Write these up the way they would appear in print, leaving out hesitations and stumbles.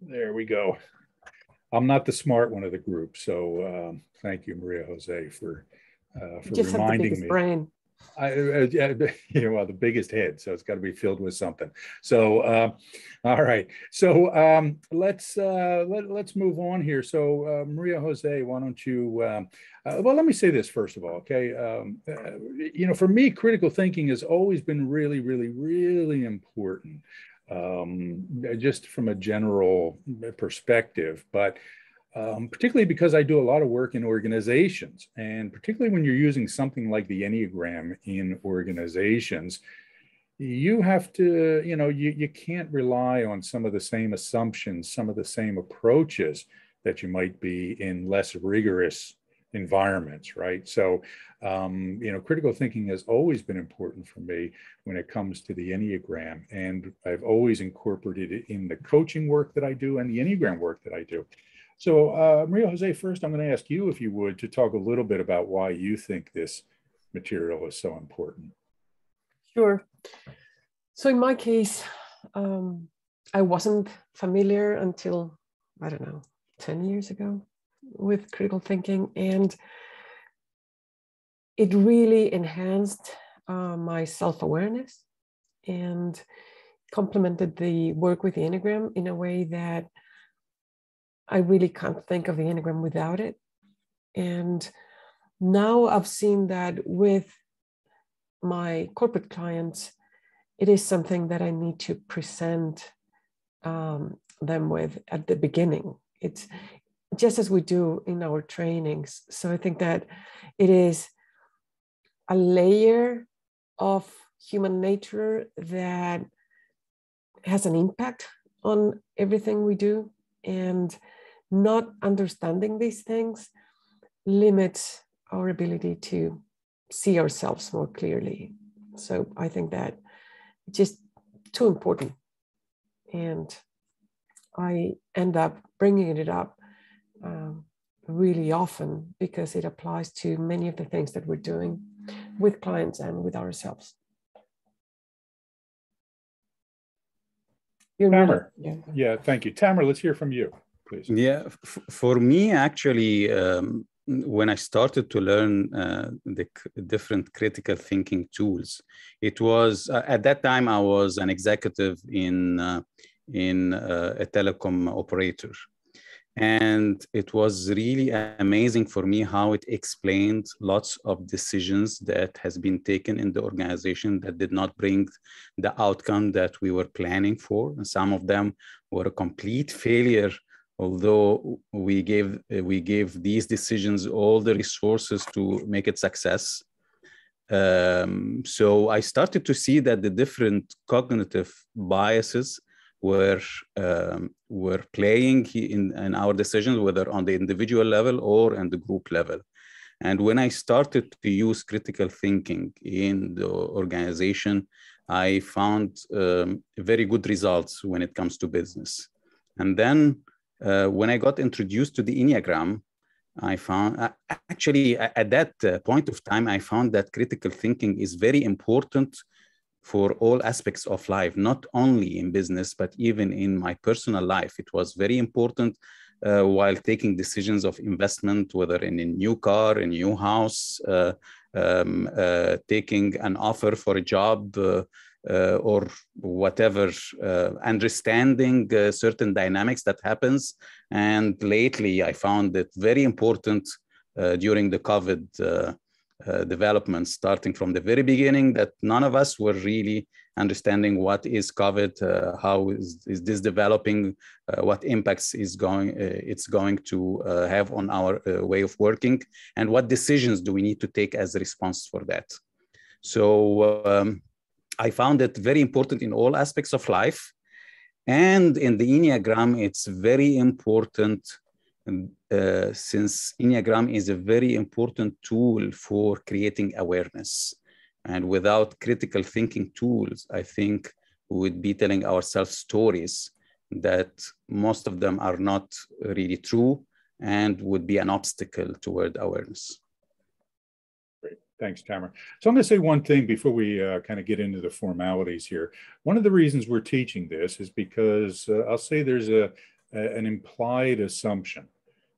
There we go. I'm not the smart one of the group, so thank you, Maria Jose, for just reminding me. Brain. Well, the biggest head, so it's got to be filled with something. So, all right. So let's move on here. So, Maria Jose, why don't you? Well, let me say this first of all, okay? For me, critical thinking has always been really, really, really important, just from a general perspective, but. Particularly because I do a lot of work in organizations, and particularly when you're using something like the Enneagram in organizations, you have to, you can't rely on some of the same assumptions, some of the same approaches that you might be in less rigorous environments, right? So, critical thinking has always been important for me when it comes to the Enneagram, and I've always incorporated it in the coaching work that I do and the Enneagram work that I do. So, Maria Jose, first, I'm going to ask you, if you would, to talk a little bit about why you think this material is so important. Sure. So in my case, I wasn't familiar until, 10 years ago with critical thinking. And it really enhanced my self-awareness and complemented the work with the Enneagram in a way that I really can't think of the Enneagram without it. And now I've seen that with my corporate clients, it is something that I need to present them with at the beginning. It's just as we do in our trainings. So I think that it is a layer of human nature that has an impact on everything we do. And not understanding these things limits our ability to see ourselves more clearly. So I think that it's just too important. And I end up bringing it up really often because it applies to many of the things that we're doing with clients and with ourselves. Tamer, yeah, thank you. Tamer, let's hear from you, please. Yeah, for me, actually, when I started to learn the different critical thinking tools, it was at that time I was an executive in a telecom operator. And it was really amazing for me how it explained lots of decisions that has been taken in the organization that did not bring the outcome that we were planning for. And some of them were a complete failure, although we gave these decisions all the resources to make it success. So I started to see that the different cognitive biases were playing in our decisions, whether on the individual level or on the group level. And when I started to use critical thinking in the organization, I found very good results when it comes to business. And then when I got introduced to the Enneagram, I found, actually at that point of time, I found that critical thinking is very important for all aspects of life, not only in business, but even in my personal life. It was very important while taking decisions of investment, whether in a new car, a new house, taking an offer for a job, or whatever, understanding certain dynamics that happens. And lately, I found it very important during the COVID development, starting from the very beginning, that none of us were really understanding what is COVID, how is this developing, what impacts it's going to have on our way of working, and what decisions do we need to take as a response for that. So I found it very important in all aspects of life. And in the Enneagram, it's very important since Enneagram is a very important tool for creating awareness. And without critical thinking tools, I think we would be telling ourselves stories that most of them are not really true and would be an obstacle toward awareness. Great. Thanks, Tamer. So I'm going to say one thing before we kind of get into the formalities here. One of the reasons we're teaching this is because I'll say there's a an implied assumption.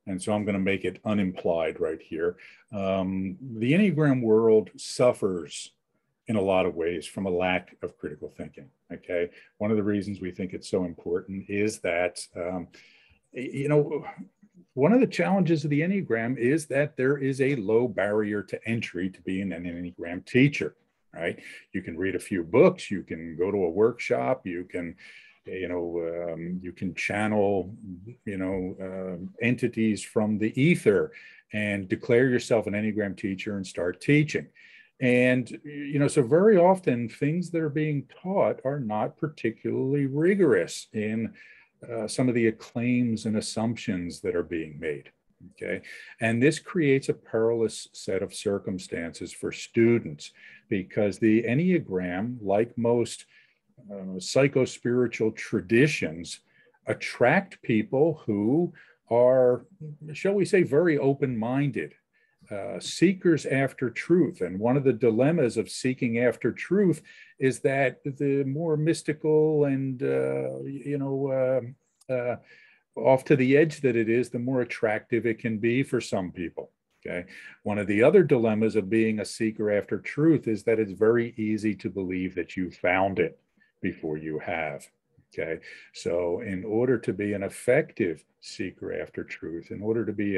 And so I'm going to make it unimplied right here. The Enneagram world suffers in a lot of ways from a lack of critical thinking. Okay. One of the reasons we think it's so important is that, one of the challenges of the Enneagram is that there is a low barrier to entry to being an Enneagram teacher, right? You can read a few books, you can go to a workshop, you can, you can channel, entities from the ether and declare yourself an Enneagram teacher and start teaching. And, so very often things that are being taught are not particularly rigorous in some of the claims and assumptions that are being made. Okay. And this creates a perilous set of circumstances for students because the Enneagram, like most psycho-spiritual traditions, attract people who are, shall we say, very open-minded, seekers after truth. And one of the dilemmas of seeking after truth is that the more mystical and, off to the edge that it is, the more attractive it can be for some people. Okay. One of the other dilemmas of being a seeker after truth is that it's very easy to believe that you found it before you have. Okay. So in order to be an effective seeker after truth, in order to be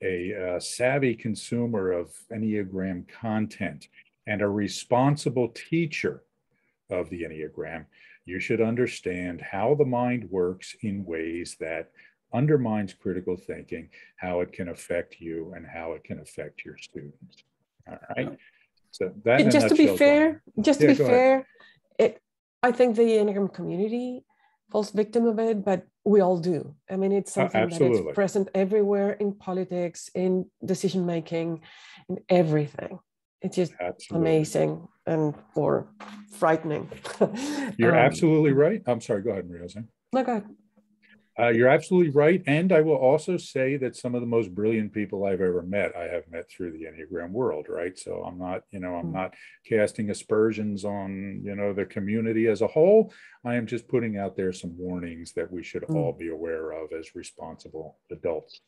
a savvy consumer of Enneagram content and a responsible teacher of the Enneagram, you should understand how the mind works in ways that undermines critical thinking, how it can affect you and how it can affect your students. All right. So that just to be fair, I think the Enneagram community falls victim of it, but we all do. I mean, it's something that is present everywhere in politics, in decision making, in everything. It's just amazing and or frightening. You're absolutely right. I'm sorry. Go ahead, Maria. No, go ahead. You're absolutely right. And I will also say that some of the most brilliant people I've ever met, I have met through the Enneagram world, right? So I'm not, I'm not casting aspersions on, the community as a whole. I am just putting out there some warnings that we should all be aware of as responsible adults.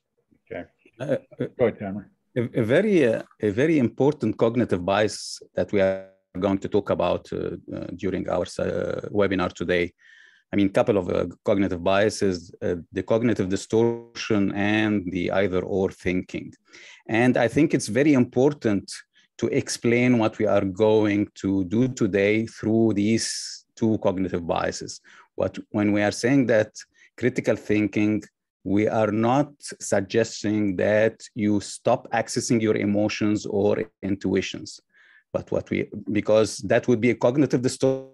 Okay. Go ahead, Tamara. A very important cognitive bias that we are going to talk about during our webinar today. I mean, a couple of cognitive biases, the cognitive distortion and the either or thinking. And I think it's very important to explain what we are going to do today through these two cognitive biases. When we are saying that critical thinking, we are not suggesting that you stop accessing your emotions or intuitions, but because that would be a cognitive distortion.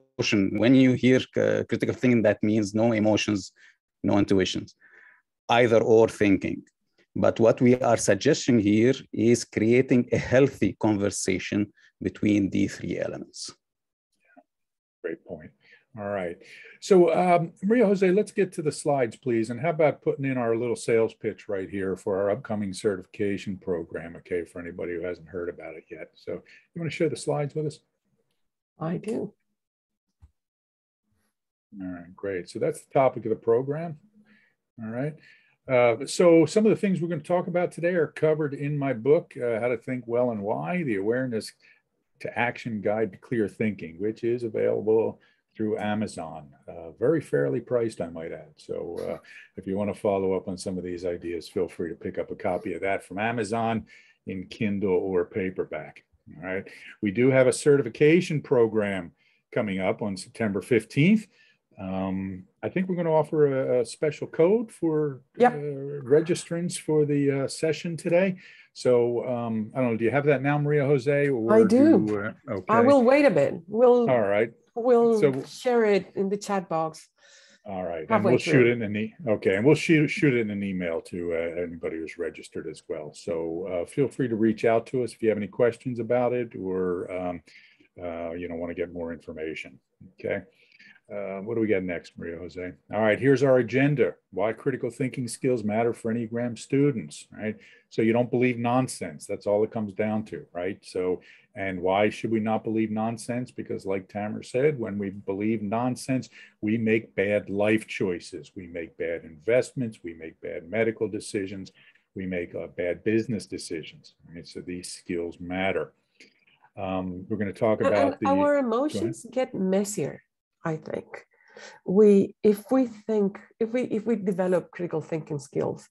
When you hear critical thinking, that means no emotions, no intuitions, either or thinking. But what we are suggesting here is creating a healthy conversation between the three elements. Great point. All right. So Maria Jose, let's get to the slides, please. And how about putting in our little sales pitch right here for our upcoming certification program, okay, for anybody who hasn't heard about it yet. So you want to share the slides with us? I do. All right, great. So that's the topic of the program. All right. So some of the things we're going to talk about today are covered in my book, How to Think Well and Why, the Awareness to Action Guide to Clear Thinking, which is available through Amazon, very fairly priced, I might add. So if you want to follow up on some of these ideas, feel free to pick up a copy of that from Amazon in Kindle or paperback. All right. We do have a certification program coming up on September 15th. I think we're going to offer a special code for registrants for the session today. So I don't know, do you have that now, Maria Jose? Or I do. Okay. I will wait a bit. All right. We'll share it in the chat box. All right. And we'll shoot it in and we'll shoot it in an email to anybody who's registered as well. So feel free to reach out to us if you have any questions about it or want to get more information. Okay. What do we got next, Maria Jose? All right, here's our agenda. Why critical thinking skills matter for Enneagram students, right? So you don't believe nonsense. That's all it comes down to, right? So, and why should we not believe nonsense? Because like Tamer said, when we believe nonsense, we make bad life choices. We make bad investments. We make bad medical decisions. We make bad business decisions, right? So these skills matter. We're going to talk about our emotions get messier. I think if we develop critical thinking skills,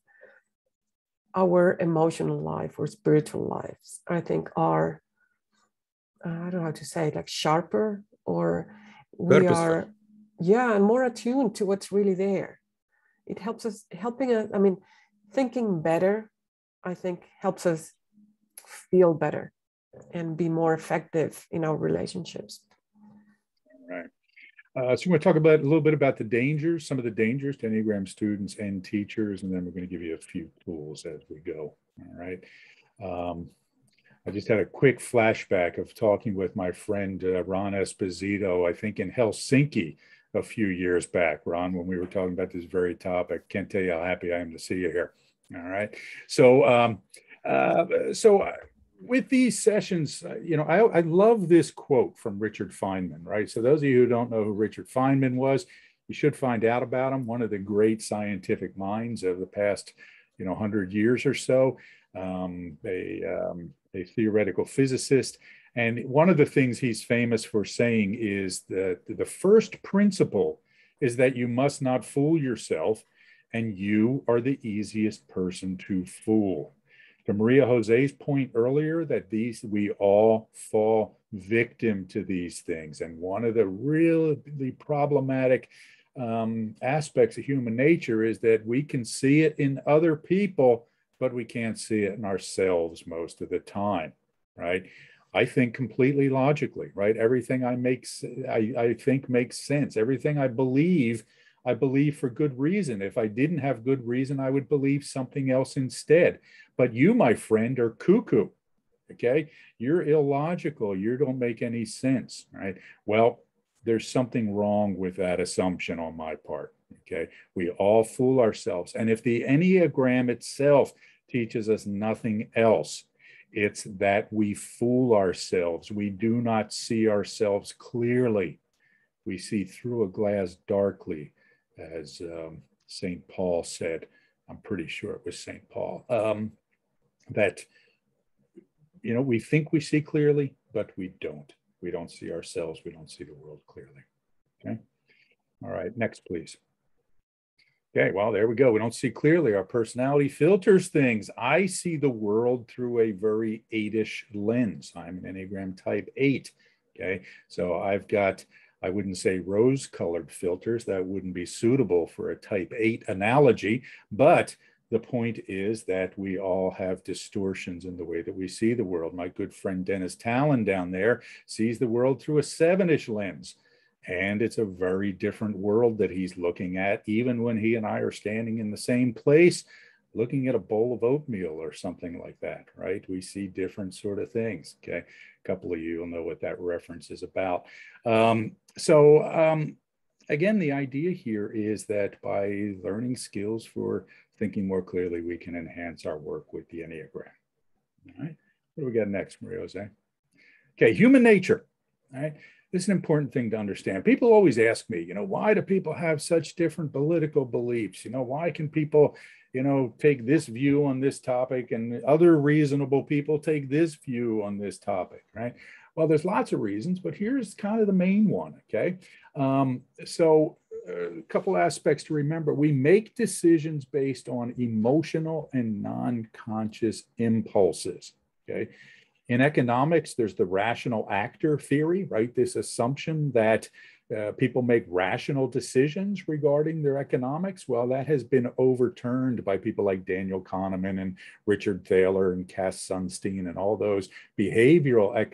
our emotional life or spiritual lives, I think, are I don't know how to say it, like sharper, or we are, yeah, and more attuned to what's really there. It helps us, I mean, thinking better, I think, helps us feel better and be more effective in our relationships. Right. So we're going to talk about a little bit about the dangers, some of the dangers to Enneagram students and teachers, and then we're going to give you a few tools as we go. All right. I just had a quick flashback of talking with my friend Ron Esposito, I think in Helsinki a few years back, Ron, when we were talking about this very topic. Can't tell you how happy I am to see you here. All right. So, with these sessions, I love this quote from Richard Feynman, right? So those of you who don't know who Richard Feynman was, you should find out about him. One of the great scientific minds of the past, 100 years or so, a theoretical physicist. And one of the things he's famous for saying is that the first principle is that you must not fool yourself, and you are the easiest person to fool. To Maria Jose's point earlier, that we all fall victim to these things. And one of the really problematic aspects of human nature is that we can see it in other people, but we can't see it in ourselves most of the time, right? I think completely logically, right? Everything I think makes sense. Everything I believe for good reason. If I didn't have good reason, I would believe something else instead. But you, my friend, are cuckoo, okay? You're illogical. You don't make any sense, right? Well, there's something wrong with that assumption on my part, okay? We all fool ourselves. And if the Enneagram itself teaches us nothing else, it's that we fool ourselves. We do not see ourselves clearly. We see through a glass darkly, as St. Paul said. I'm pretty sure it was St. Paul. That, we think we see clearly, but we don't. We don't see ourselves. We don't see the world clearly. Okay. All right. Next, please. Okay. Well, there we go. We don't see clearly. Our personality filters things. I see the world through a very 8-ish lens. I'm an Enneagram type 8. Okay. So I've got, I wouldn't say rose-colored filters. That wouldn't be suitable for a type 8 analogy, but the point is that we all have distortions in the way that we see the world. My good friend Dennis Talon down there sees the world through a 7-ish lens, and it's a very different world that he's looking at, even when he and I are standing in the same place, looking at a bowl of oatmeal or something like that, right? We see different sort of things, okay? A couple of you will know what that reference is about. Again, the idea here is that by learning skills for thinking more clearly, we can enhance our work with the Enneagram. All right, what do we got next, Maria Jose? Okay, human nature. All right, this is an important thing to understand. People always ask me, why do people have such different political beliefs? Why can people, take this view on this topic and other reasonable people take this view on this topic, right? Well, there's lots of reasons, but here's kind of the main one, okay? A couple aspects to remember. We make decisions based on emotional and non-conscious impulses, okay? In economics, there's the rational actor theory, right? This assumption that people make rational decisions regarding their economics. Well, that has been overturned by people like Daniel Kahneman and Richard Thaler and Cass Sunstein and all those behavioral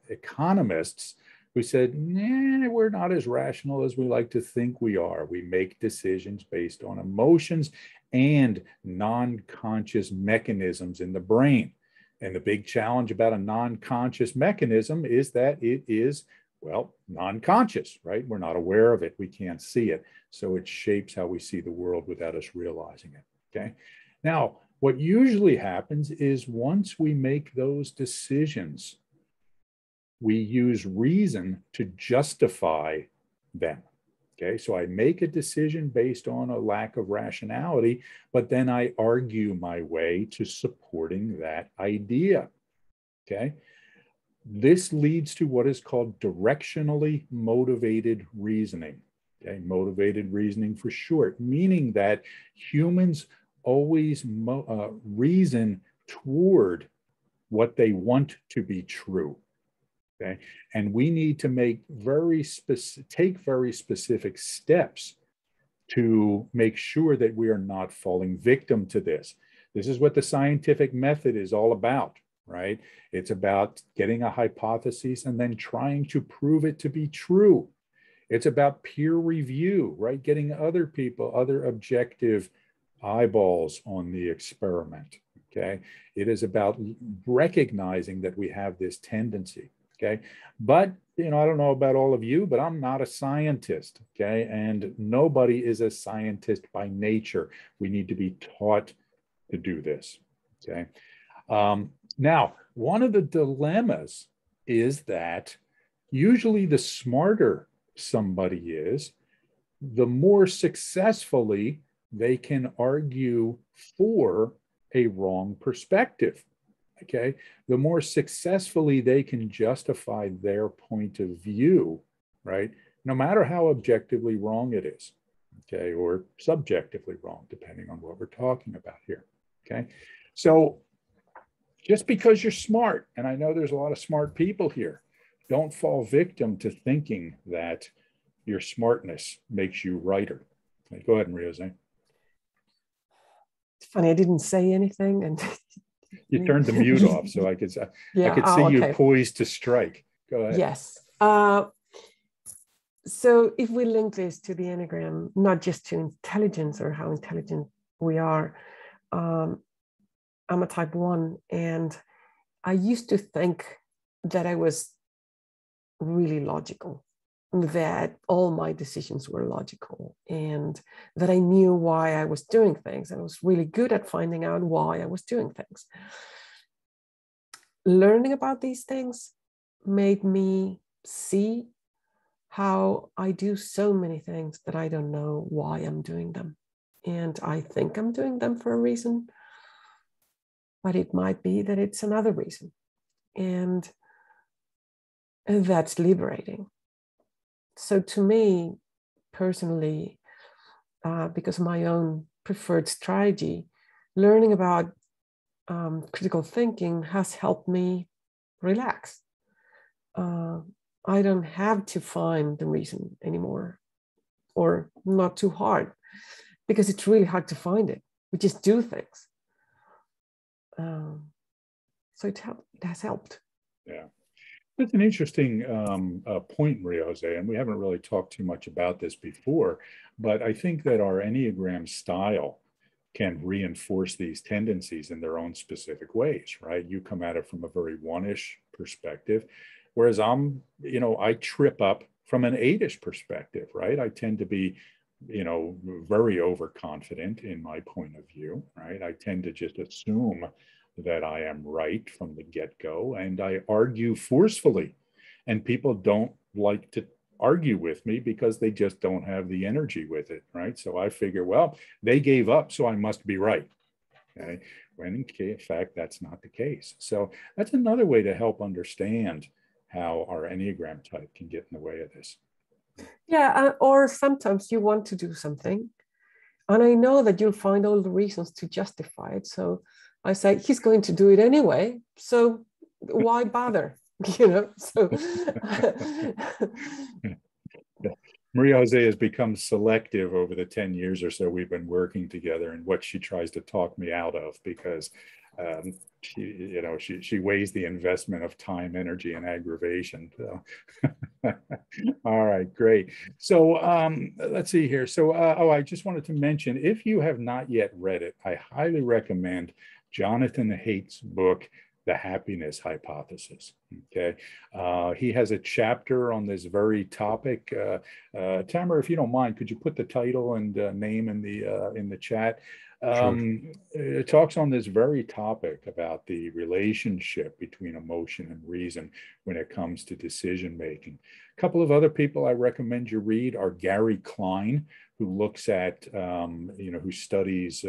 economists who said, nah, we're not as rational as we like to think we are. We make decisions based on emotions and non-conscious mechanisms in the brain. And the big challenge about a non-conscious mechanism is that it is Well, non-conscious, right? We're not aware of it. We can't see it. So it shapes how we see the world without us realizing it, okay? Now, what usually happens is once we make those decisions, we use reason to justify them, okay? So I make a decision based on a lack of rationality, but then I argue my way to supporting that idea, okay? This leads to what is called directionally motivated reasoning. Okay, motivated reasoning for short, meaning that humans always reason toward what they want to be true. Okay, and we need to make take very specific steps to make sure that we are not falling victim to this. This is what the scientific method is all about. Right? It's about getting a hypothesis and then trying to prove it to be true. It's about peer review, right? Getting other people, other objective eyeballs on the experiment, okay? It is about recognizing that we have this tendency, okay? But, I don't know about all of you, but I'm not a scientist, okay? And nobody is a scientist by nature. We need to be taught to do this, okay? Now, one of the dilemmas is that usually the smarter somebody is, the more successfully they can argue for a wrong perspective, okay? The more successfully they can justify their point of view, right? No matter how objectively wrong it is, okay? Or subjectively wrong, depending on what we're talking about here, okay? So, just because you're smart, and I know there's a lot of smart people here, don't fall victim to thinking that your smartness makes you righter. Okay, go ahead, Maria Jose. It's funny, I didn't say anything, and you turned the mute off, so I could see you poised to strike. Go ahead. Yes. So if we link this to the Enneagram, not just to intelligence or how intelligent we are, I'm a type 1, and I used to think that I was really logical, that all my decisions were logical, and that I knew why I was doing things. And I was really good at finding out why I was doing things. Learning about these things made me see how I do so many things that I don't know why I'm doing them. And I think I'm doing them for a reason, but it might be that it's another reason. And that's liberating. So to me, personally, because of my own preferred strategy, learning about critical thinking has helped me relax. I don't have to find the reason anymore, or not too hard, because it's really hard to find it. We just do things. So it has helped. Yeah, that's an interesting point, Maria Jose, and we haven't really talked too much about this before, but I think that our Enneagram style can reinforce these tendencies in their own specific ways, right? You come at it from a very one-ish perspective, whereas I trip up from an 8-ish perspective, right? I tend to be very overconfident in my point of view, right? I tend to just assume that I am right from the get-go, and I argue forcefully, and people don't like to argue with me because they just don't have the energy with it, right? So I figure, well, they gave up, so I must be right, okay? When in fact, that's not the case. So that's another way to help understand how our Enneagram type can get in the way of this. Yeah, or sometimes you want to do something, and I know that you'll find all the reasons to justify it. So I say, he's going to do it anyway, so why bother? So Maria Jose has become selective over the 10 years or so we've been working together, and what she tries to talk me out of, because she weighs the investment of time, energy, and aggravation. So. All right, great. So let's see here. So, I just wanted to mention, if you have not yet read it, I highly recommend Jonathan Haidt's book, the happiness hypothesis. Okay, he has a chapter on this very topic. Tamara, if you don't mind, could you put the title and name in the chat? Sure. It talks on this very topic about the relationship between emotion and reason when it comes to decision making. A couple of other people I recommend you read are Gary Klein, who looks at, who studies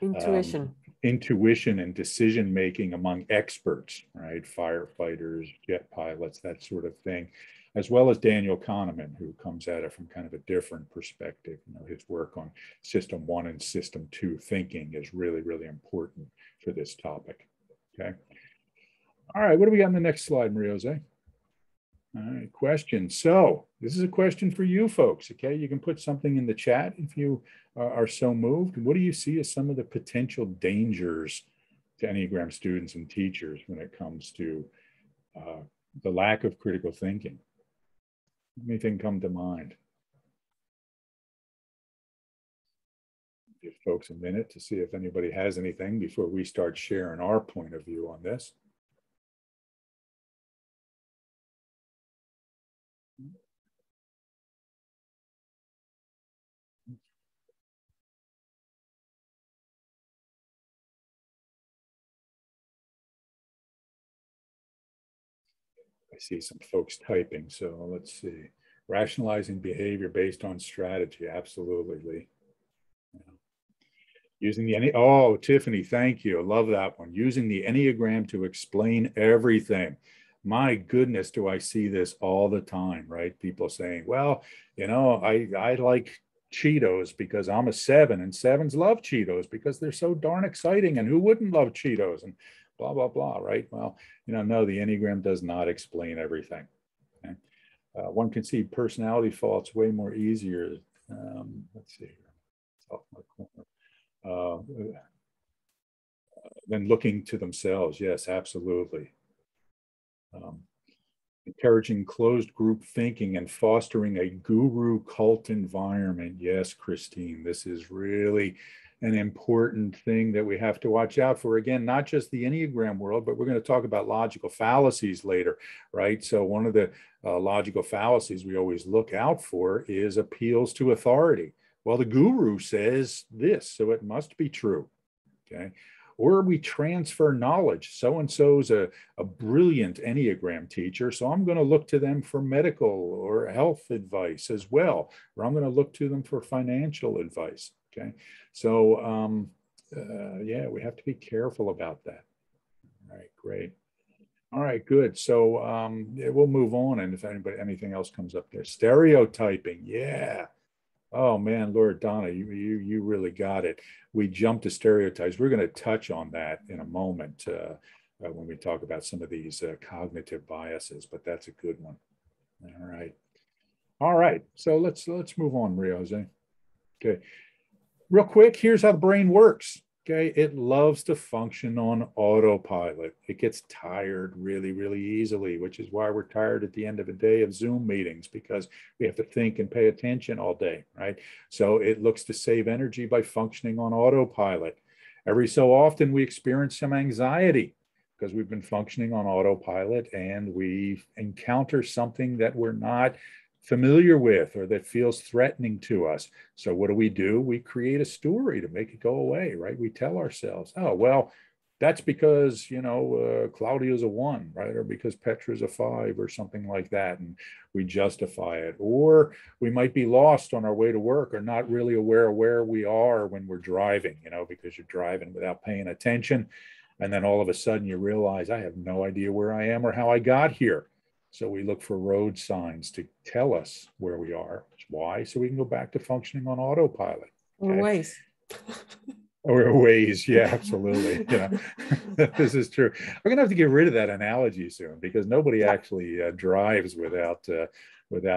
Intuition. intuition and decision making among experts, right? Firefighters, jet pilots, that sort of thing, as well as Daniel Kahneman, who comes at it from kind of a different perspective. His work on system 1 and system 2 thinking is really, really important for this topic. Okay. All right, what do we got on the next slide, Maria Jose? All right, question. So this is a question for you folks, okay? You can put something in the chat if you are so moved. What do you see as some of the potential dangers to Enneagram students and teachers when it comes to the lack of critical thinking? Anything come to mind? Give folks a minute to see if anybody has anything before we start sharing our point of view on this. I see some folks typing, so let's see. Rationalizing behavior based on strategy, absolutely, Lee. Yeah. Using the oh, Tiffany, thank you. I love that one. Using the Enneagram to explain everything. My goodness, do I see this all the time, right? People saying, well, I like Cheetos because I'm a 7, and 7s love Cheetos because they're so darn exciting, and who wouldn't love Cheetos, and blah, blah, blah, right? Well, no, the Enneagram does not explain everything. Okay? One can see personality faults way more easier. Let's see here. It's off my corner. Than looking to themselves. Yes, absolutely. Encouraging closed group thinking and fostering a guru cult environment. Yes, Christine, this is really an important thing that we have to watch out for. Again, not just the Enneagram world, but we're going to talk about logical fallacies later, right? So one of the logical fallacies we always look out for is appeals to authority. Well, the guru says this, so it must be true, okay? Or we transfer knowledge. So-and-so's a brilliant Enneagram teacher, so I'm going to look to them for medical or health advice as well, or I'm going to look to them for financial advice, okay? So, yeah, we have to be careful about that. All right, great. All right, good. So yeah, we'll move on, and if anything else comes up there. Stereotyping, yeah. Oh man, Lord Donna, you really got it. We jumped to stereotypes. We're going to touch on that in a moment when we talk about some of these cognitive biases, but that's a good one. All right. So let's move on, Maria Jose. Okay, real quick. Here's how the brain works. Okay, it loves to function on autopilot. It gets tired really, really easily, which is why we're tired at the end of a day of Zoom meetings, because we have to think and pay attention all day, right? So it looks to save energy by functioning on autopilot. Every so often we experience some anxiety because we've been functioning on autopilot and we encounter something that we're not familiar with or that feels threatening to us. So what do? We create a story to make it go away, right? We tell ourselves, oh, well, that's because, Claudia's a 1, right? Or because Petra's a 5 or something like that. And we justify it. Or we might be lost on our way to work or not really aware of where we are when we're driving, because you're driving without paying attention. And then all of a sudden you realize I have no idea where I am or how I got here. So we look for road signs to tell us where we are. Why? So we can go back to functioning on autopilot. Okay? Or ways. Or ways, yeah, absolutely. This is true. We're gonna have to get rid of that analogy soon because nobody actually drives without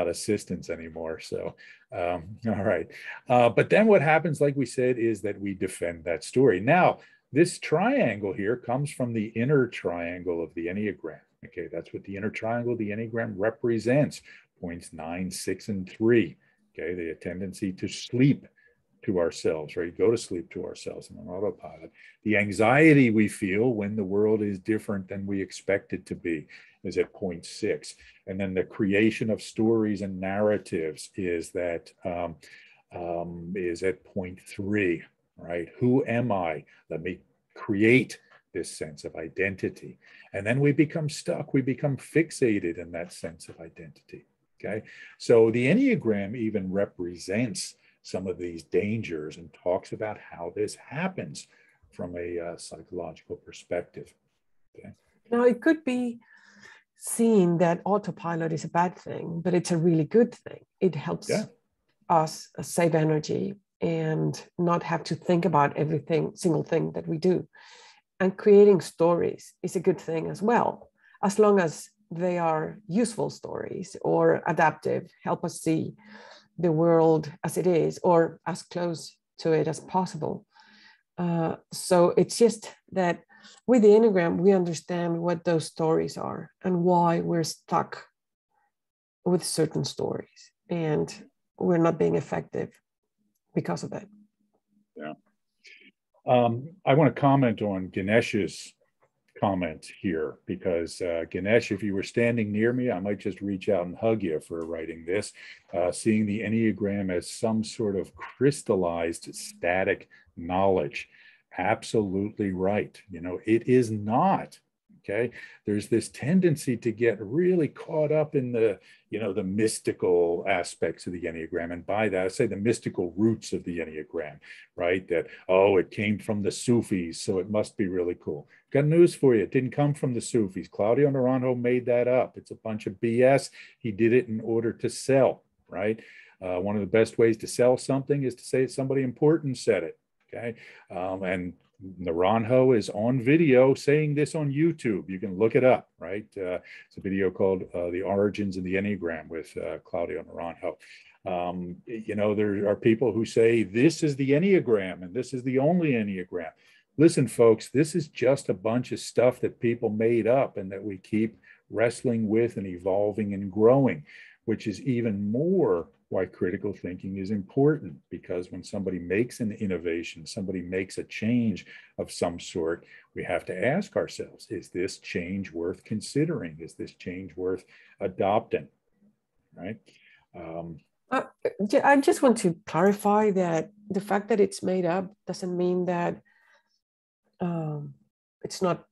assistance anymore. So, all right. But then what happens, like we said, is that we defend that story. Now, this triangle here comes from the inner triangle of the Enneagram. Okay, that's what the inner triangle of the Enneagram represents. Points 9, 6, and 3. Okay, the tendency to sleep, to ourselves, right? Go to sleep to ourselves in an autopilot. The anxiety we feel when the world is different than we expect it to be is at 0.6. And then the creation of stories and narratives is that is at 0.3, right? Who am I? Let me create this sense of identity. And then we become stuck. We become fixated in that sense of identity. Okay. So the Enneagram even represents some of these dangers and talks about how this happens from a psychological perspective. Okay. Now, it could be seen that autopilot is a bad thing, but it's a really good thing. It helps us save energy and not have to think about everything, single thing that we do. And creating stories is a good thing as well, as long as they are useful stories or adaptive, help us see the world as it is or as close to it as possible. So it's just that with the Enneagram, we understand what those stories are and why we're stuck with certain stories and we're not being effective because of that. Yeah. I want to comment on Ganesh's comment here because Ganesh, if you were standing near me, I might just reach out and hug you for writing this, seeing the Enneagram as some sort of crystallized static knowledge. Absolutely right. You know, it is not. Okay. There's this tendency to get really caught up in the, you know, the mystical aspects of the Enneagram. And by that, I say the mystical roots of the Enneagram, right? That, oh, it came from the Sufis, so it must be really cool. Got news for you. It didn't come from the Sufis. Claudio Naranjo made that up. It's a bunch of BS. He did it in order to sell, right? One of the best ways to sell something is to say somebody important said it. Okay. And Naranjo is on video saying this on YouTube. You can look it up, right? It's a video called The Origins of the Enneagram with Claudio Naranjo. You know, there are people who say this is the Enneagram and this is the only Enneagram. Listen, folks, this is just a bunch of stuff that people made up and that we keep wrestling with and evolving and growing, which is even more why critical thinking is important, because when somebody makes an innovation, somebody makes a change of some sort, we have to ask ourselves, is this change worth considering? Is this change worth adopting, right? I just want to clarify that the fact that it's made up doesn't mean that it's not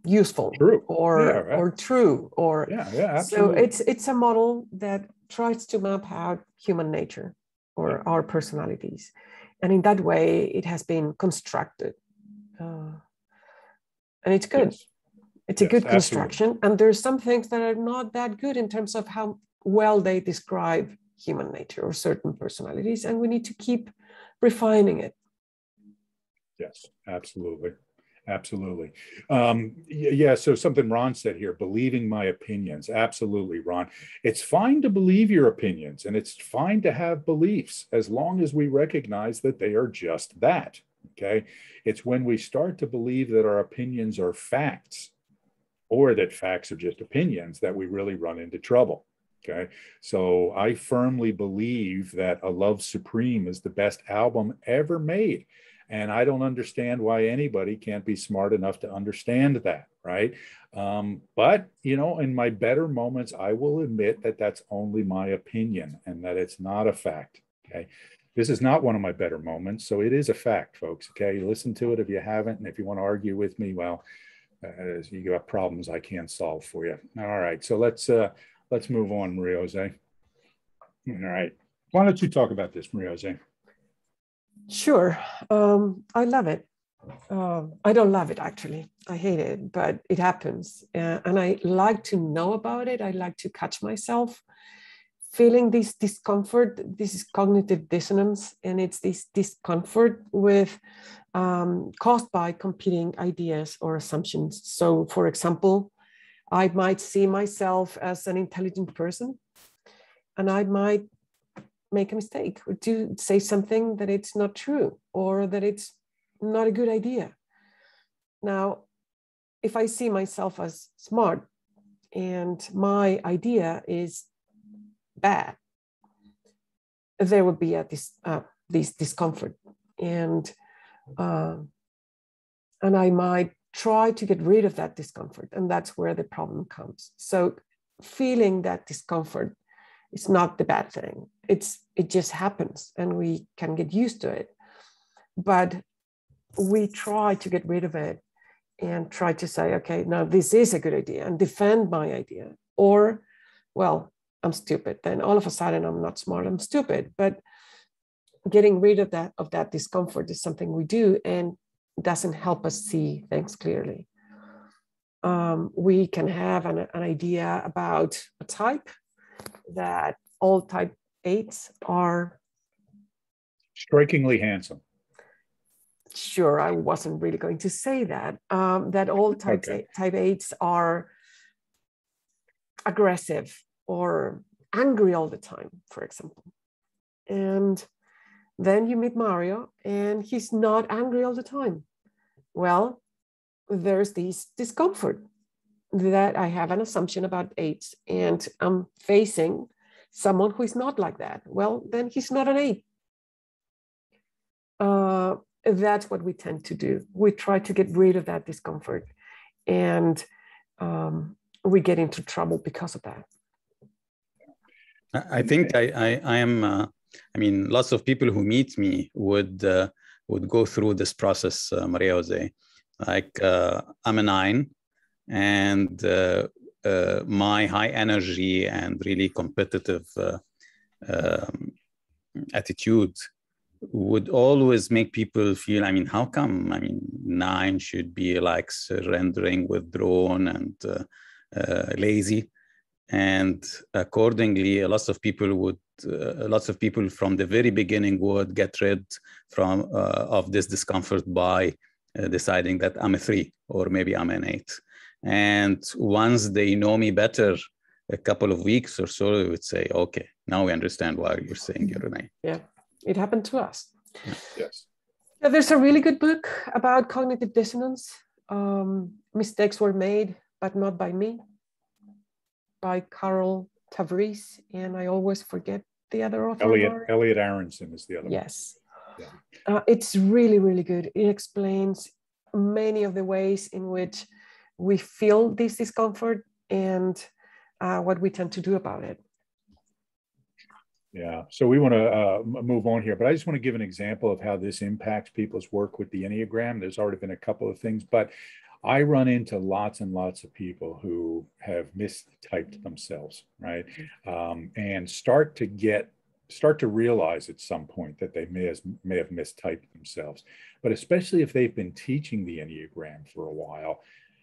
useful or true or absolutely. So it's a model that tries to map out human nature or our personalities, and in that way it has been constructed and it's good. It's a good construction, absolutely. And there's some things that are not that good in terms of how well they describe human nature or certain personalities, and we need to keep refining it. Yes, absolutely. Absolutely. Yeah, so something Ron said here, believing my opinions. Absolutely, Ron. It's fine to believe your opinions and it's fine to have beliefs as long as we recognize that they are just that, okay? It's when we start to believe that our opinions are facts or that facts are just opinions that we really run into trouble, okay? So I firmly believe that A Love Supreme is the best album ever made. And I don't understand why anybody can't be smart enough to understand that, right? But, you know, in my better moments, I will admit that that's only my opinion and that it's not a fact, okay? This is not one of my better moments, so it is a fact, folks, okay? Listen to it if you haven't, and if you want to argue with me, well, you got problems I can't solve for you. All right, so let's move on, Maria Jose. All right, why don't you talk about this, Maria Jose? Sure. I love it. I don't love it, actually. I hate it, but it happens. And I like to know about it. I like to catch myself feeling this discomfort. This is cognitive dissonance, and it's this discomfort with caused by competing ideas or assumptions. So, for example, I might see myself as an intelligent person, and I might make a mistake or to say something that it's not true or that it's not a good idea. Now, if I see myself as smart and my idea is bad, there would be a this discomfort, and I might try to get rid of that discomfort, and that's where the problem comes. So feeling that discomfort is not the bad thing. It just happens, and we can get used to it. But we try to get rid of it and try to say, okay, now this is a good idea, and defend my idea. Or, well, I'm stupid. Then all of a sudden I'm not smart, I'm stupid. But getting rid of that discomfort is something we do, and doesn't help us see things clearly. We can have an idea about a type, that all type 8s are strikingly handsome. Sure, I wasn't really going to say that. That all type 8s are aggressive or angry all the time, for example. And then you meet Mario, and he's not angry all the time. Well, there's this discomfort that I have an assumption about 8s, and I'm facing someone who is not like that. Well, then he's not an 8. That's what we tend to do. We try to get rid of that discomfort, and we get into trouble because of that. I think I am. I mean, lots of people who meet me would go through this process, Maria Jose. Like I'm a 9, and my high energy and really competitive attitude would always make people feel, I mean, how come? I mean, 9 should be like surrendering, withdrawn, and lazy. And accordingly, lots of people from the very beginning would get rid of this discomfort by deciding that I'm a 3, or maybe I'm an 8. And once they know me better, a couple of weeks or so, they would say, okay, now we understand why you're saying you're an 8. Yeah, it happened to us. Yes. Yeah, there's a really good book about cognitive dissonance. Mistakes were made, but not by me, by Carol Tavris, and I always forget the other author. Elliot Aronson is the other one. Yes. Yeah. It's really, really good. It explains many of the ways in which we feel this discomfort and what we tend to do about it. Yeah, so we want to move on here, but I just want to give an example of how this impacts people's work with the Enneagram. There's already been a couple of things, but I run into lots and lots of people who have mistyped themselves, right? And start to realize at some point that they may have mistyped themselves. But especially if they've been teaching the Enneagram for a while,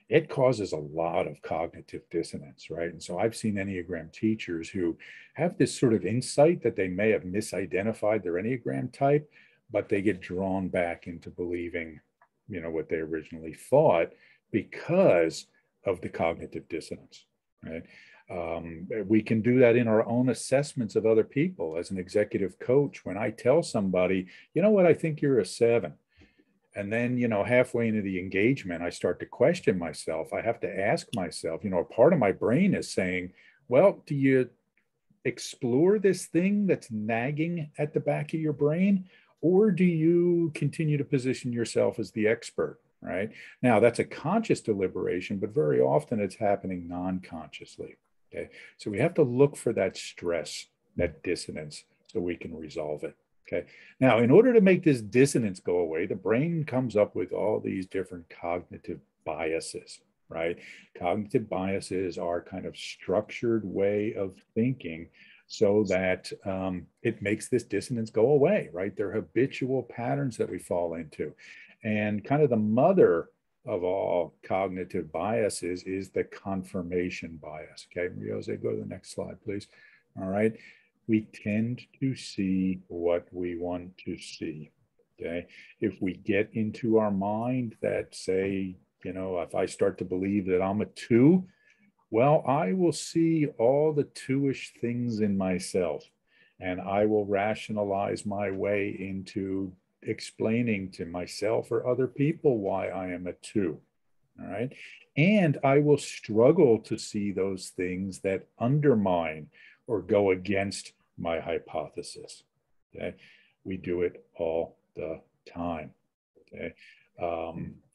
it causes a lot of cognitive dissonance, right? And so I've seen Enneagram teachers who have this sort of insight that they may have misidentified their Enneagram type, but they get drawn back into believing, what they originally thought because of the cognitive dissonance, right? We can do that in our own assessments of other people. As an executive coach, when I tell somebody, you know what, I think you're a 7. And then, halfway into the engagement, I start to question myself. I have to ask myself, a part of my brain is saying, well, do you explore this thing that's nagging at the back of your brain? Or do you continue to position yourself as the expert, right? Now, that's a conscious deliberation, but very often it's happening non-consciously, okay? So we have to look for that stress, that dissonance, so we can resolve it. Okay. Now, in order to make this dissonance go away, the brain comes up with all these different cognitive biases, right? Cognitive biases are kind of structured way of thinking so that it makes this dissonance go away, right? They're habitual patterns that we fall into. And kind of the mother of all cognitive biases is the confirmation bias. Okay, Jose, go to the next slide, please. All right. We tend to see what we want to see, okay? If we get into our mind that, say, if I start to believe that I'm a 2, well, I will see all the 2-ish things in myself, and I will rationalize my way into explaining to myself or other people why I am a 2, all right? And I will struggle to see those things that undermine or go against my hypothesis, okay? We do it all the time. Okay.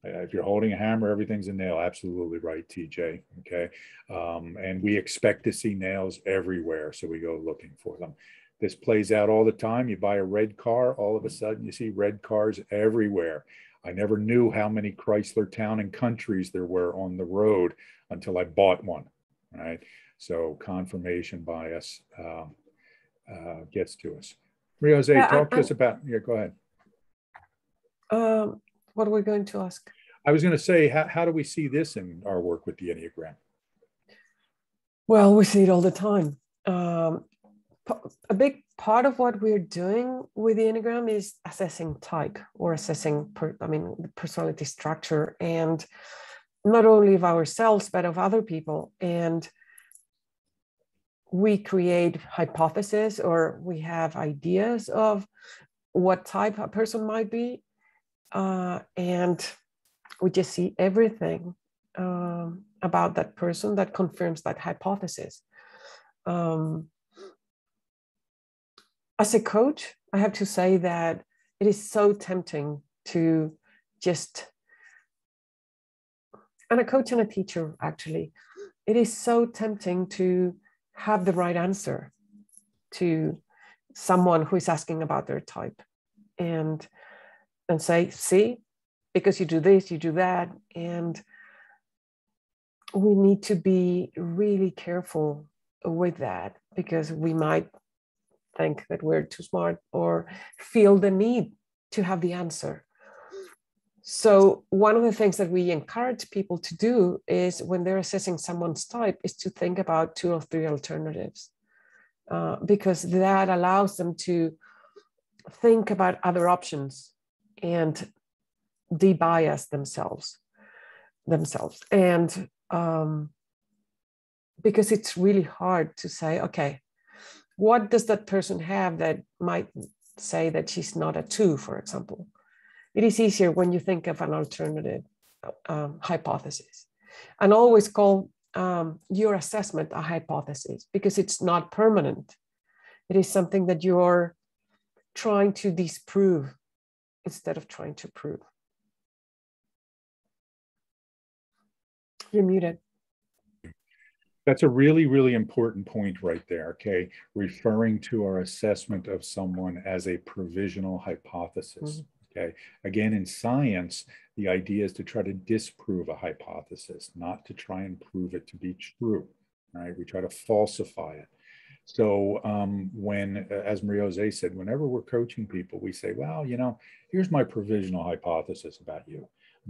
If you're holding a hammer, everything's a nail. Absolutely right, TJ. Okay. And we expect to see nails everywhere, so we go looking for them. This plays out all the time. You buy a red car, all of a sudden you see red cars everywhere. I never knew how many Chrysler Town and Countries there were on the road until I bought one, right? So confirmation bias gets to us. Maria Jose, talk to us about, yeah, go ahead. What are we going to ask? I was going to say, how do we see this in our work with the Enneagram? Well, we see it all the time. A big part of what we're doing with the Enneagram is assessing type, or assessing, the personality structure, and not only of ourselves, but of other people. And we create hypotheses, or we have ideas of what type a person might be. And we just see everything about that person that confirms that hypothesis. As a coach, I have to say that it is so tempting to just, and a coach and a teacher, actually, it is so tempting to have the right answer to someone who is asking about their type, and say, see, because you do this, you do that. And we need to be really careful with that, because we might think that we're too smart or feel the need to have the answer. So one of the things that we encourage people to do is, when they're assessing someone's type, is to think about 2 or 3 alternatives, because that allows them to think about other options and de-bias themselves. And because it's really hard to say, okay, what does that person have that might say that she's not a 2, for example? It is easier when you think of an alternative hypothesis, and always call your assessment a hypothesis, because it's not permanent. It is something that you're trying to disprove instead of trying to prove. You're muted. That's a really, really important point right there, okay? Referring to our assessment of someone as a provisional hypothesis, okay? Again, in science, the idea is to try to disprove a hypothesis, not to try and prove it to be true, right? We try to falsify it. So when, as Maria Jose said, whenever we're coaching people, we say, well, you know, here's my provisional hypothesis about you.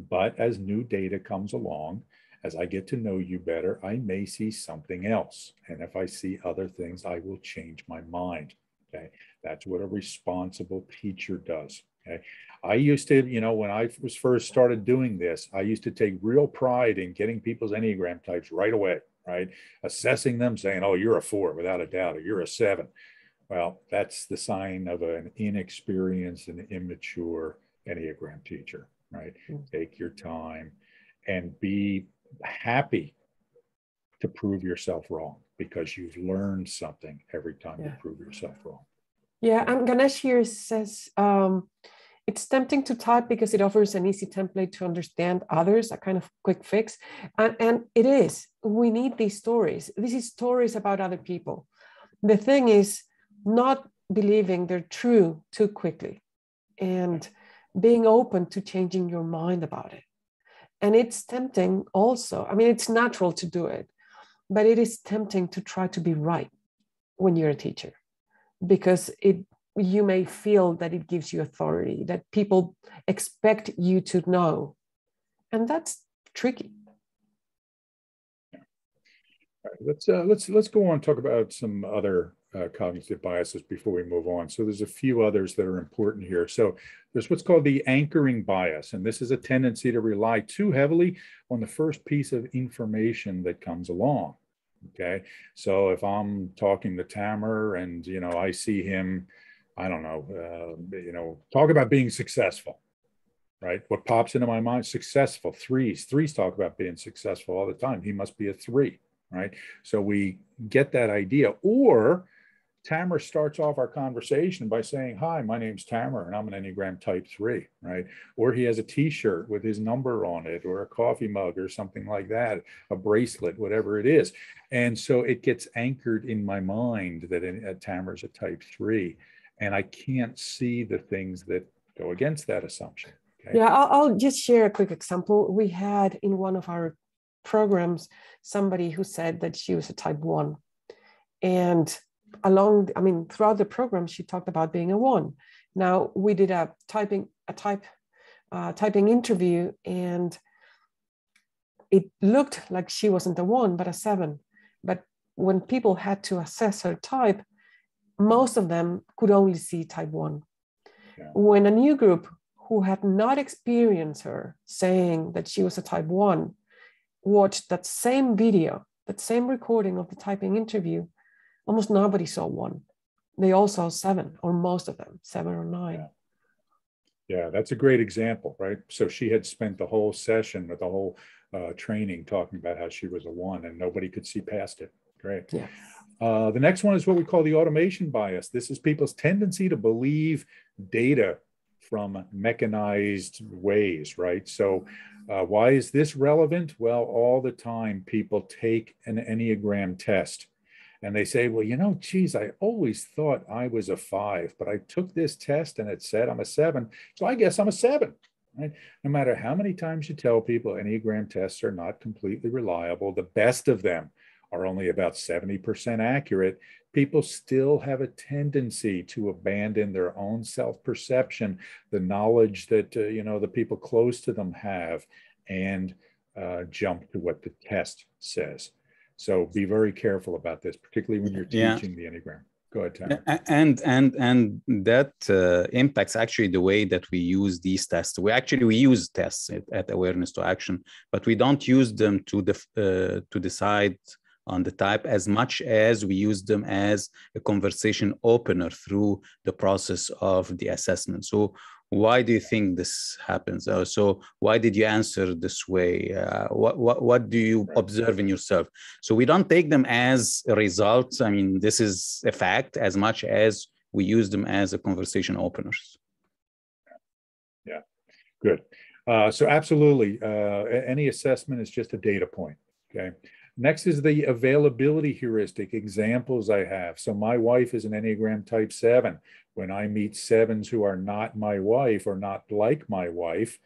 But as new data comes along, as I get to know you better, I may see something else. And if I see other things, I will change my mind. Okay. That's what a responsible teacher does. Okay. I used to, you know, when I was first started doing this, I used to take real pride in getting people's Enneagram types right away, right? Assessing them, saying, oh, you're a 4 without a doubt, or you're a 7. Well, that's the sign of an inexperienced and immature Enneagram teacher, right? Take your time and be happy to prove yourself wrong, because you've learned something every time you prove yourself wrong. Yeah, and Ganesh here says, it's tempting to type because it offers an easy template to understand others, a kind of quick fix. And it is. We need these stories. This is stories about other people. The thing is not believing they're true too quickly, and being open to changing your mind about it. And it's tempting also. I mean, it's natural to do it, but it is tempting to try to be right when you're a teacher, because you may feel that it gives you authority, that people expect you to know. And that's tricky. All right, let's go on and talk about some other cognitive biases before we move on. So there's a few others that are important here. So there's what's called the anchoring bias, and this is a tendency to rely too heavily on the first piece of information that comes along. Okay, so if I'm talking to Tamer and, you know, I see him, I don't know, you know, talk about being successful, right? What pops into my mind? Successful. Threes talk about being successful all the time. He must be a 3, right? So we get that idea. Or Tamer starts off our conversation by saying, hi, my name's Tamer and I'm an Enneagram type 3, right? Or he has a t-shirt with his number on it, or a coffee mug or something like that, a bracelet, whatever it is. And so it gets anchored in my mind that Tamer's a type 3, and I can't see the things that go against that assumption. Okay? Yeah, I'll just share a quick example. We had in one of our programs somebody who said that she was a type 1. And throughout the program, she talked about being a 1. Now, we did a typing interview, and it looked like she wasn't a 1, but a 7. But when people had to assess her type, most of them could only see type 1. Yeah. When a new group who had not experienced her saying that she was a type 1 watched that same video, that same recording of the typing interview, almost nobody saw 1. They all saw 7, or most of them, 7 or 9. Yeah, that's a great example, right? So she had spent the whole session with the whole training talking about how she was a 1 and nobody could see past it. Great. Yes. The next one is what we call the automation bias. This is people's tendency to believe data from mechanized ways, right? So why is this relevant? Well, all the time people take an Enneagram test and they say, well, geez, I always thought I was a 5, but I took this test and it said I'm a 7. So I guess I'm a 7, right? No matter how many times you tell people Enneagram tests are not completely reliable, the best of them are only about 70% accurate, people still have a tendency to abandon their own self-perception, the knowledge that, the people close to them have, and jump to what the test says. So be very careful about this, particularly when you're teaching the Enneagram. Go ahead, Tamer. And that impacts actually the way that we use these tests. We use tests at Awareness to Action, but we don't use them to decide on the type as much as we use them as a conversation opener through the process of the assessment. So why do you think this happens? So why did you answer this way? What do you observe in yourself? So we don't take them as a result. I mean, this is a fact as much as we use them as a conversation openers. Yeah, good. So absolutely, any assessment is just a data point, okay? Next is the availability heuristic, examples I have. So my wife is an Enneagram type 7. When I meet 7s who are not my wife or not like my wife,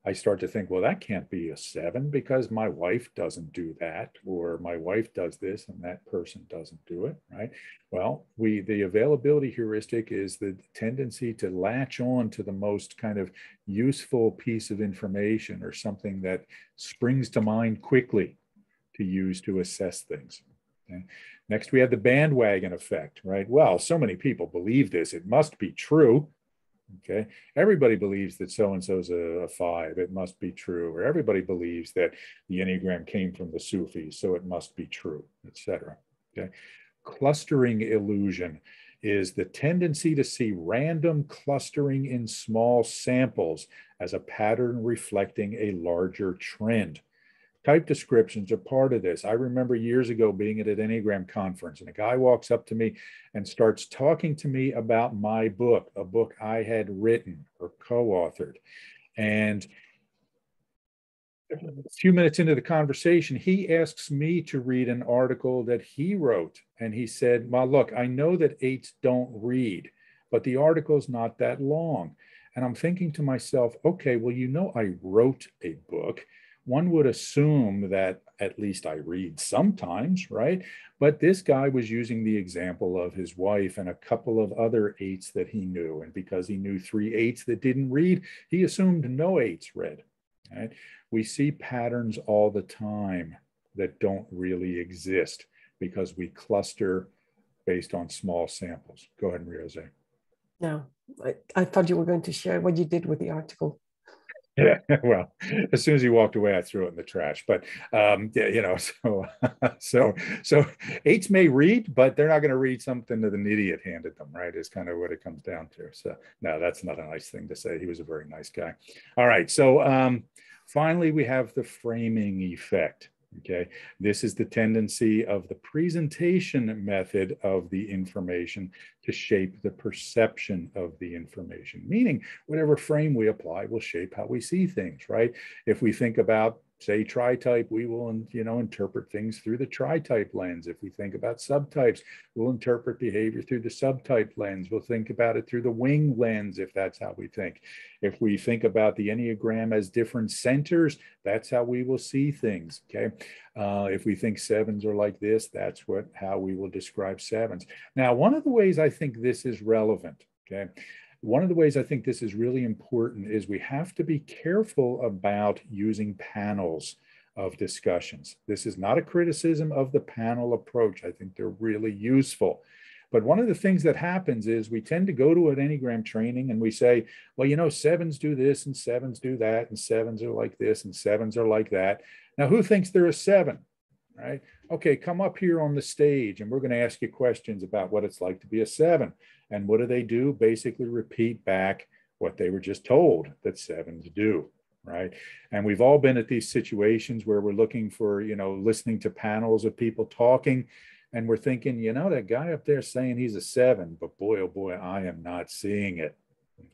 I start to think, well, that can't be a 7 because my wife doesn't do that, or my wife does this and that person doesn't do it, right? Well, the availability heuristic is the tendency to latch on to the most kind of useful piece of information or something that springs to mind quickly to use to assess things. Okay. Next, we have the bandwagon effect, right? Well, so many people believe this, it must be true. Okay, everybody believes that so-and-so's a 5, it must be true. Or everybody believes that the Enneagram came from the Sufis, so it must be true, etc. Okay, clustering illusion is the tendency to see random clustering in small samples as a pattern reflecting a larger trend. Type descriptions are part of this. I remember years ago being at an Enneagram conference, and a guy walks up to me and starts talking to me about my book, a book I had written or co-authored. And a few minutes into the conversation, he asks me to read an article that he wrote. And he said, well, look, I know that 8s don't read, but the article's not that long. And I'm thinking to myself, okay, well, I wrote a book. One would assume that at least I read sometimes, right? But this guy was using the example of his wife and a couple of other 8s that he knew. And because he knew 3 8s that didn't read, he assumed no 8s read, right? We see patterns all the time that don't really exist because we cluster based on small samples. Go ahead, Maria-Jose. No, I thought you were going to share what you did with the article. Yeah, well, as soon as he walked away, I threw it in the trash. But so 8s may read, but they're not going to read something that an idiot handed them, right? Is kind of what it comes down to. So no, that's not a nice thing to say. He was a very nice guy. All right, so finally we have the framing effect. Okay, this is the tendency of the presentation method of the information to shape the perception of the information, meaning whatever frame we apply will shape how we see things, right? If we think about, say, tri-type, we will, interpret things through the tri-type lens. If we think about subtypes, we'll interpret behavior through the subtype lens. We'll think about it through the wing lens, if that's how we think. If we think about the Enneagram as different centers, that's how we will see things, okay? If we think sevens are like this, that's how we will describe sevens. Now, one of the ways I think this is relevant, okay? One of the ways I think this is really important is we have to be careful about using panels of discussions. This is not a criticism of the panel approach. I think they're really useful. But one of the things that happens is we tend to go to an Enneagram training and we say, well, sevens do this and sevens do that and sevens are like this and sevens are like that. Now, who thinks they're a seven, right? Okay, come up here on the stage and we're going to ask you questions about what it's like to be a seven. And what do? Basically repeat back what they were just told that sevens do, right? And we've all been at these situations where we're looking for, listening to panels of people talking. And we're thinking, that guy up there saying he's a seven, but boy, oh boy, I am not seeing it.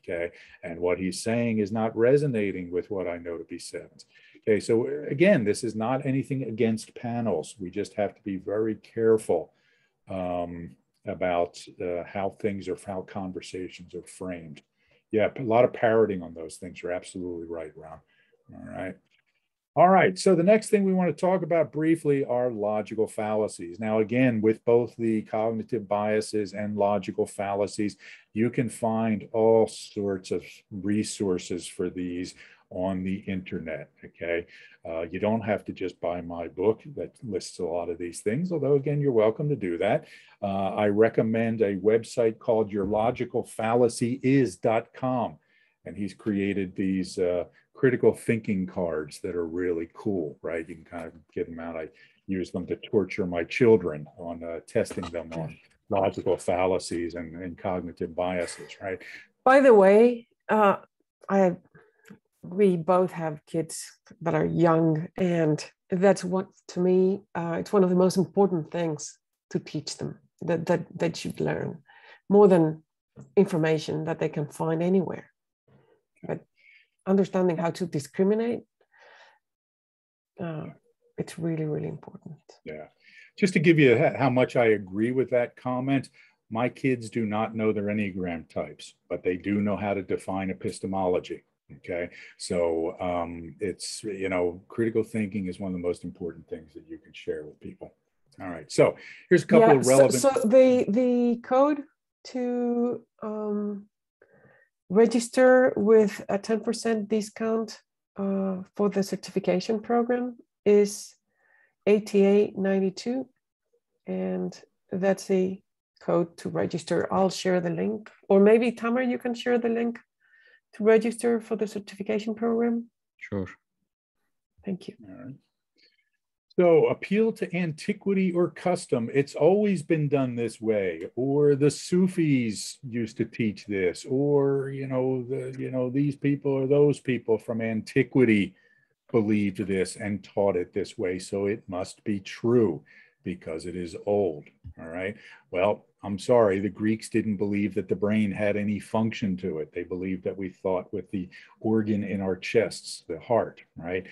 Okay. And what he's saying is not resonating with what I know to be sevens. Okay. So again, this is not anything against panels. We just have to be very careful about how conversations are framed. Yeah. A lot of parroting on those things. You're absolutely right, Ron. All right. All right, so the next thing we want to talk about briefly are logical fallacies. Now, again, with both the cognitive biases and logical fallacies, you can find all sorts of resources for these on the internet, okay? You don't have to just buy my book that lists a lot of these things, although, again, you're welcome to do that. I recommend a website called yourlogicalfallacyis.com, and he's created these critical thinking cards that are really cool, right? You can kind of get them out. I use them to torture my children on testing them on logical fallacies and cognitive biases, right? By the way, we both have kids that are young, and that's what, to me, it's one of the most important things to teach them that they should learn, more than information that they can find anywhere. But understanding how to discriminate, it's really, really important. Yeah. Just to give you how much I agree with that comment, my kids do not know their Enneagram types, but they do know how to define epistemology. Okay. So it's, critical thinking is one of the most important things that you can share with people. All right. So here's a couple of relevant. So the code to register with a 10% discount for the certification program is ATA92, and that's a code to register. I'll share the link, or maybe Tamer, you can share the link to register for the certification program. Sure. Thank you. All right. So appeal to antiquity or custom, it's always been done this way, or the Sufis used to teach this, or, these people or those people from antiquity believed this and taught it this way. So it must be true because it is old. All right. Well, I'm sorry, the Greeks didn't believe that the brain had any function to it. They believed that we thought with the organ in our chests, the heart, right?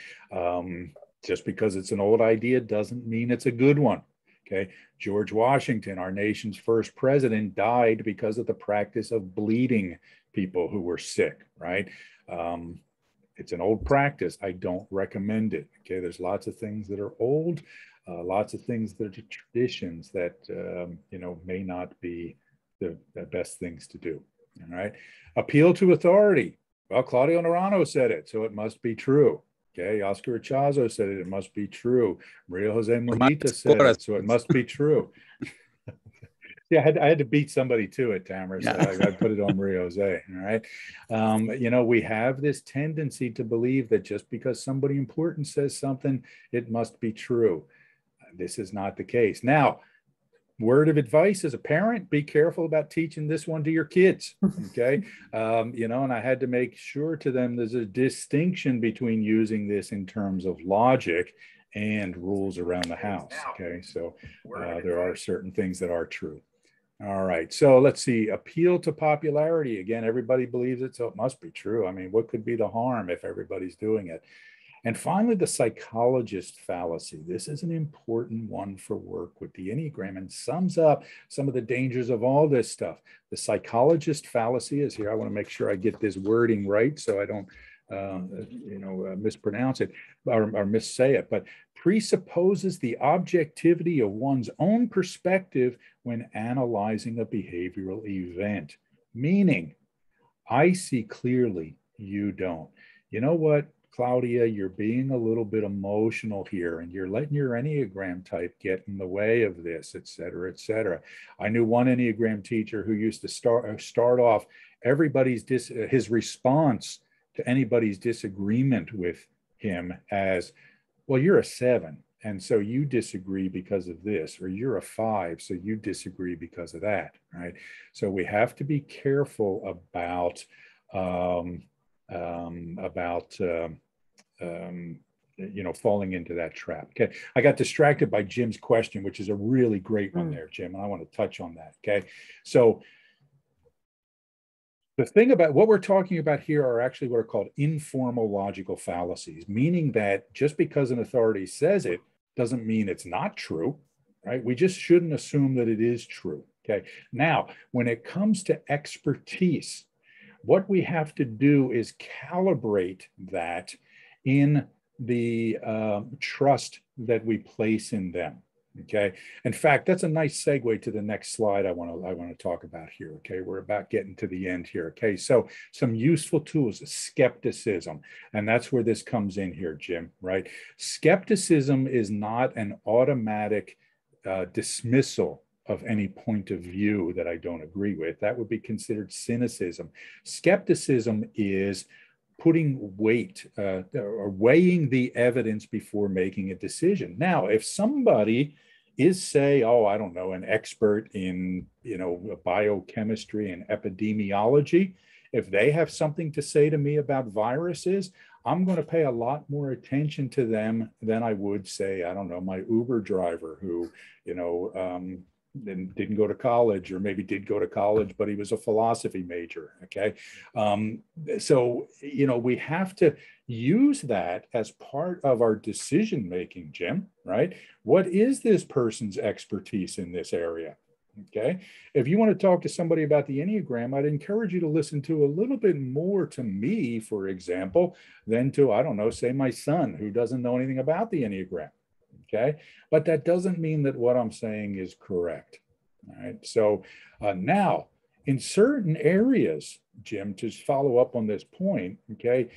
Just because it's an old idea doesn't mean it's a good one, okay? George Washington, our nation's first president, died because of the practice of bleeding people who were sick, right? It's an old practice. I don't recommend it, okay? There's lots of things that are old, lots of things that are traditions that, may not be the best things to do, all right? Appeal to authority. Well, Claudio Naranjo said it, so it must be true. Okay, Oscar Ichazo said it must be true. Maria Jose Monita said it, so it must be true. Yeah, I had to beat somebody to it, Tamara, so I put it on Maria Jose, all right? We have this tendency to believe that just because somebody important says something, it must be true. This is not the case. Now, word of advice as a parent, be careful about teaching this one to your kids, okay? And I had to make sure to them there's a distinction between using this in terms of logic and rules around the house. Okay, so there are certain things that are true. All right, so let's see. Appeal to popularity. Again, everybody believes it, so it must be true. I mean, what could be the harm if everybody's doing it? And finally, the psychologist fallacy. This is an important one for work with the Enneagram and sums up some of the dangers of all this stuff. The psychologist fallacy is here. I want to make sure I get this wording right so I don't mispronounce it or missay it, but presupposes the objectivity of one's own perspective when analyzing a behavioral event. Meaning, I see clearly, you don't. You know what, Claudia, you're being a little bit emotional here and you're letting your Enneagram type get in the way of this, et cetera, et cetera. I knew one Enneagram teacher who used to start off his response to anybody's disagreement with him as, well, you're a 7, and so you disagree because of this, or you're a 5, so you disagree because of that, right? So we have to be careful about falling into that trap. Okay, I got distracted by Jim's question, which is a really great one there, Jim, and I want to touch on that. Okay, so the thing about what we're talking about here are actually what are called informal logical fallacies, meaning that just because an authority says it doesn't mean it's not true, right? We just shouldn't assume that it is true. Okay, now when it comes to expertise, what we have to do is calibrate that in the trust that we place in them. Okay. In fact, that's a nice segue to the next slide I want to talk about here. Okay. We're about getting to the end here. Okay. So some useful tools, skepticism. And that's where this comes in here, Jim, right? Skepticism is not an automatic dismissal of any point of view that I don't agree with. That would be considered cynicism. Skepticism is putting weight or weighing the evidence before making a decision. Now, if somebody is, say, I don't know, an expert in, biochemistry and epidemiology, if they have something to say to me about viruses, I'm going to pay a lot more attention to them than I would, say, I don't know, my Uber driver who, didn't go to college, or maybe did go to college, but he was a philosophy major. Okay. So, we have to use that as part of our decision making, Jim, right? What is this person's expertise in this area? Okay. If you want to talk to somebody about the Enneagram, I'd encourage you to listen to a little bit more to me, for example, than to, I don't know, say my son who doesn't know anything about the Enneagram. Okay, but that doesn't mean that what I'm saying is correct. All right. So now, in certain areas, Jim, to follow up on this point, okay,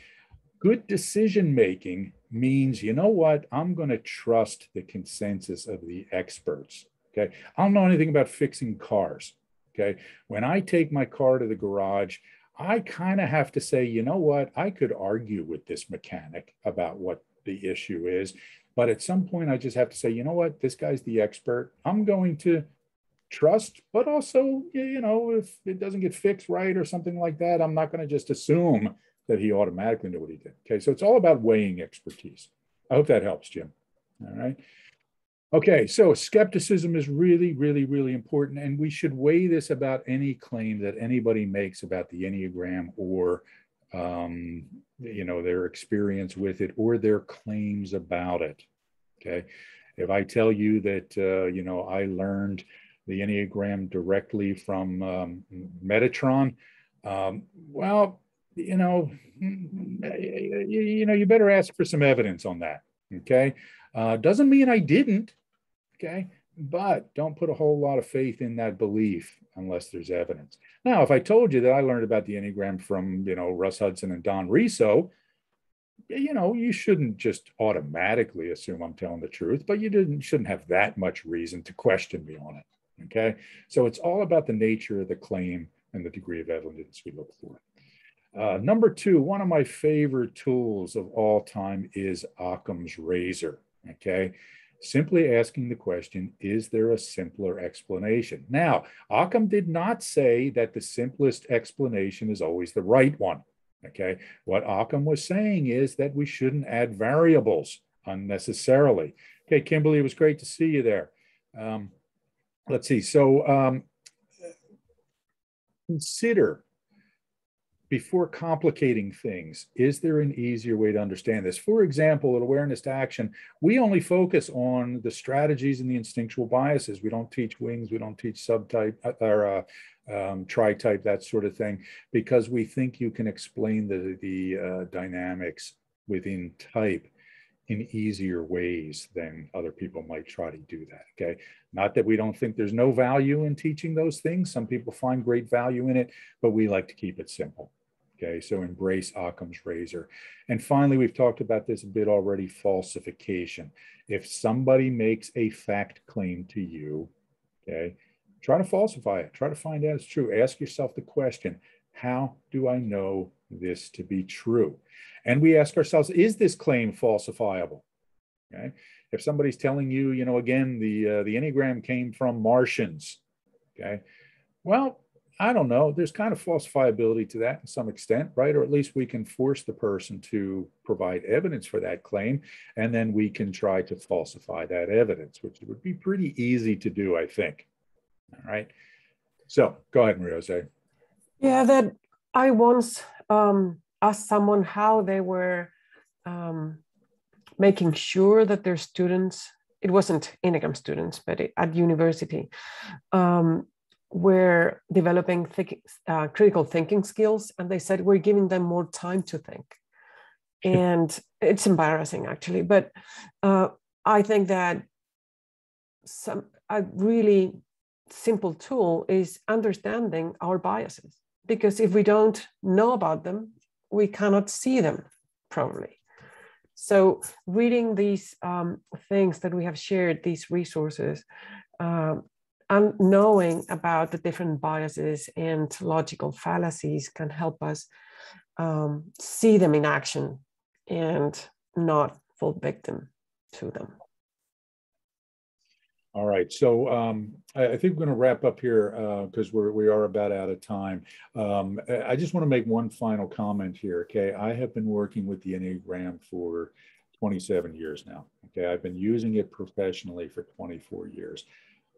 good decision making means, you know what, I'm going to trust the consensus of the experts. Okay, I don't know anything about fixing cars. Okay, when I take my car to the garage, I kind of have to say, you know what, I could argue with this mechanic about what the issue is. But at some point, I just have to say, you know what, this guy's the expert. I'm going to trust, but also, if it doesn't get fixed right or something like that, I'm not going to just assume that he automatically knew what he did. Okay, so it's all about weighing expertise. I hope that helps, Jim. All right. Okay, so skepticism is really, really, really important. And we should weigh this about any claim that anybody makes about the Enneagram or their experience with it or their claims about it. Okay. If I tell you that, I learned the Enneagram directly from Metatron, you better ask for some evidence on that. Okay. Doesn't mean I didn't. Okay. But don't put a whole lot of faith in that belief unless there's evidence. Now, if I told you that I learned about the Enneagram from, Russ Hudson and Don Riso, you shouldn't just automatically assume I'm telling the truth, but you shouldn't have that much reason to question me on it. Okay. So it's all about the nature of the claim and the degree of evidence we look for. Number 2, one of my favorite tools of all time is Occam's razor. Okay. Simply asking the question, is there a simpler explanation? Now, Occam did not say that the simplest explanation is always the right one. Okay. What Occam was saying is that we shouldn't add variables unnecessarily. Okay, Kimberly, it was great to see you there. Let's see. So consider, before complicating things, is there an easier way to understand this? For example, at Awareness to Action, we only focus on the strategies and the instinctual biases. We don't teach wings, we don't teach subtype or tri-type, that sort of thing, because we think you can explain the dynamics within type in easier ways than other people might try to do that, okay? Not that we don't think there's no value in teaching those things. Some people find great value in it, but we like to keep it simple, okay? So embrace Occam's razor. And finally, we've talked about this a bit already, falsification. If somebody makes a fact claim to you, okay, try to falsify it. Try to find out it's true. Ask yourself the question, how do I know this to be true? And we ask ourselves, is this claim falsifiable? Okay. If somebody's telling you, you know, again, the Enneagram came from Martians, okay, well, I don't know. There's kind of falsifiability to that to some extent, right? Or at least we can force the person to provide evidence for that claim, and then we can try to falsify that evidence, which would be pretty easy to do, I think. All right. So go ahead, Maria Jose. Yeah, that I once asked someone how they were making sure that their students, it wasn't Enneagram students, but at university, were developing critical thinking skills. And they said, we're giving them more time to think. And it's embarrassing, actually. But I think that a really simple tool is understanding our biases. Because if we don't know about them, we cannot see them properly. So reading these things that we have shared, these resources, and knowing about the different biases and logical fallacies can help us see them in action and not fall victim to them. All right, so I think we're going to wrap up here because we are about out of time. I just want to make one final comment here, okay? I have been working with the Enneagram for 27 years now, okay? I've been using it professionally for 24 years.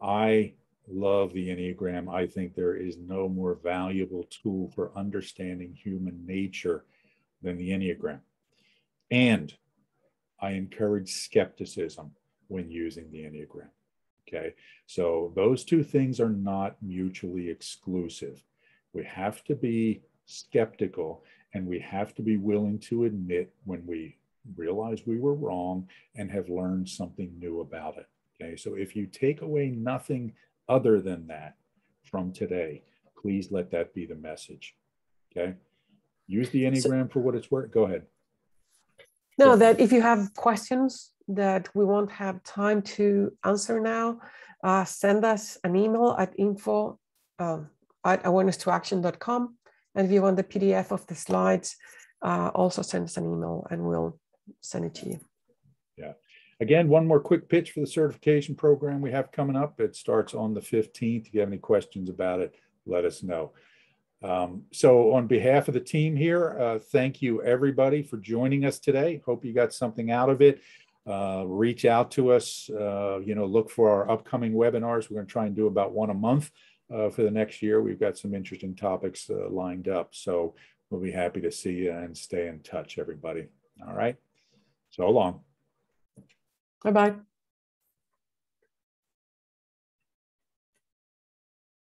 I love the Enneagram. I think there is no more valuable tool for understanding human nature than the Enneagram. And I encourage skepticism when using the Enneagram. Okay, so those two things are not mutually exclusive. We have to be skeptical, and we have to be willing to admit when we realize we were wrong and have learned something new about it. Okay, so if you take away nothing other than that from today, please let that be the message. Okay, use the Enneagram for what it's worth. Go ahead. No, that if you have questions that we won't have time to answer now, send us an email at info@awareness2action.com. And if you want the PDF of the slides, also send us an email and we'll send it to you. Yeah. Again, one more quick pitch for the certification program we have coming up. It starts on the 15th. If you have any questions about it, let us know. So on behalf of the team here, thank you everybody for joining us today. Hope you got something out of it. Reach out to us, look for our upcoming webinars. We're going to try and do about one a month for the next year. We've got some interesting topics lined up. So we'll be happy to see you and stay in touch, everybody. All right. So long. Bye-bye.